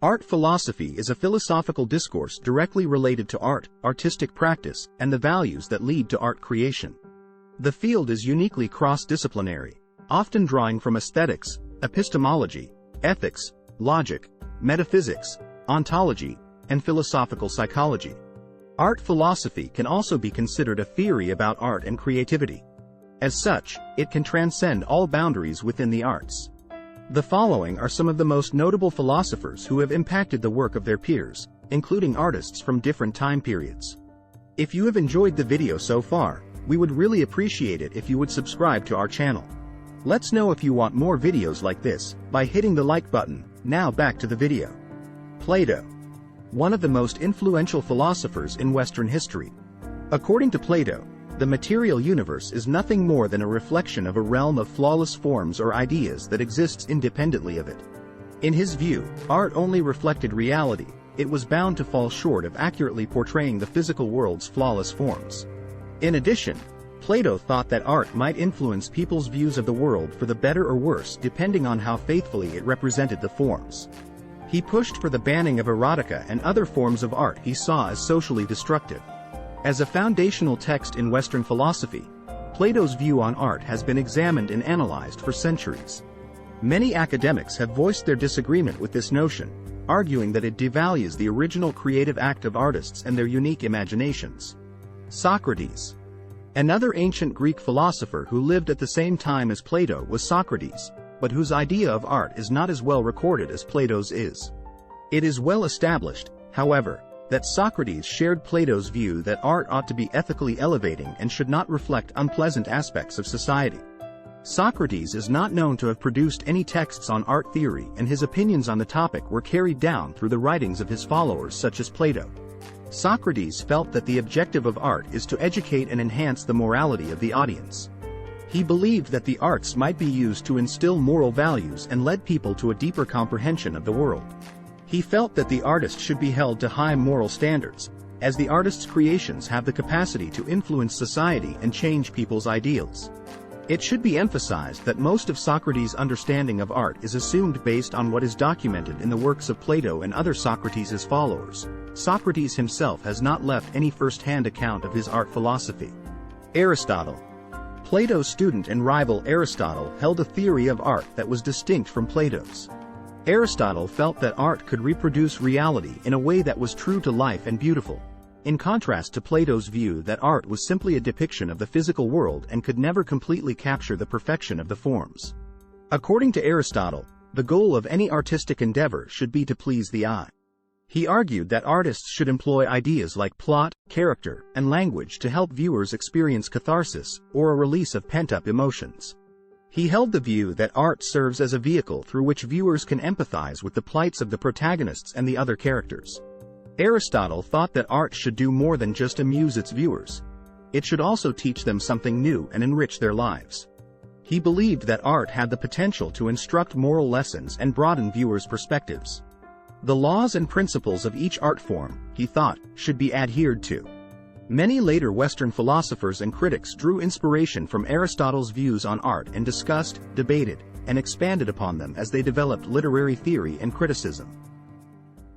Art philosophy is a philosophical discourse directly related to art, artistic practice, and the values that lead to art creation. The field is uniquely cross-disciplinary, often drawing from aesthetics, epistemology, ethics, logic, metaphysics, ontology, and philosophical psychology. Art philosophy can also be considered a theory about art and creativity. As such, it can transcend all boundaries within the arts. The following are some of the most notable philosophers who have impacted the work of their peers, including artists from different time periods. If you have enjoyed the video so far, we would really appreciate it if you would subscribe to our channel. Let's know if you want more videos like this by hitting the like button. Now back to the video. Plato. One of the most influential philosophers in Western history. According to Plato, the material universe is nothing more than a reflection of a realm of flawless forms or ideas that exists independently of it. In his view, art only reflected reality. It was bound to fall short of accurately portraying the physical world's flawless forms. In addition, Plato thought that art might influence people's views of the world for the better or worse depending on how faithfully it represented the forms. He pushed for the banning of erotica and other forms of art he saw as socially destructive. As a foundational text in Western philosophy, Plato's view on art has been examined and analyzed for centuries. Many academics have voiced their disagreement with this notion, arguing that it devalues the original creative act of artists and their unique imaginations. Socrates. Another ancient Greek philosopher who lived at the same time as Plato was Socrates, but whose idea of art is not as well recorded as Plato's is. It is well established, however, that Socrates shared Plato's view that art ought to be ethically elevating and should not reflect unpleasant aspects of society. Socrates is not known to have produced any texts on art theory, and his opinions on the topic were carried down through the writings of his followers such as Plato. Socrates felt that the objective of art is to educate and enhance the morality of the audience. He believed that the arts might be used to instill moral values and lead people to a deeper comprehension of the world. He felt that the artist should be held to high moral standards, as the artist's creations have the capacity to influence society and change people's ideals. It should be emphasized that most of Socrates' understanding of art is assumed based on what is documented in the works of Plato and other Socrates' followers. Socrates himself has not left any first-hand account of his art philosophy. Aristotle. Plato's student and rival Aristotle held a theory of art that was distinct from Plato's. Aristotle felt that art could reproduce reality in a way that was true to life and beautiful, in contrast to Plato's view that art was simply a depiction of the physical world and could never completely capture the perfection of the forms. According to Aristotle, the goal of any artistic endeavor should be to please the eye. He argued that artists should employ ideas like plot, character, and language to help viewers experience catharsis, or a release of pent-up emotions. He held the view that art serves as a vehicle through which viewers can empathize with the plights of the protagonists and the other characters. Aristotle thought that art should do more than just amuse its viewers. It should also teach them something new and enrich their lives. He believed that art had the potential to instruct moral lessons and broaden viewers' perspectives. The laws and principles of each art form, he thought, should be adhered to. Many later Western philosophers and critics drew inspiration from Aristotle's views on art and discussed, debated, and expanded upon them as they developed literary theory and criticism.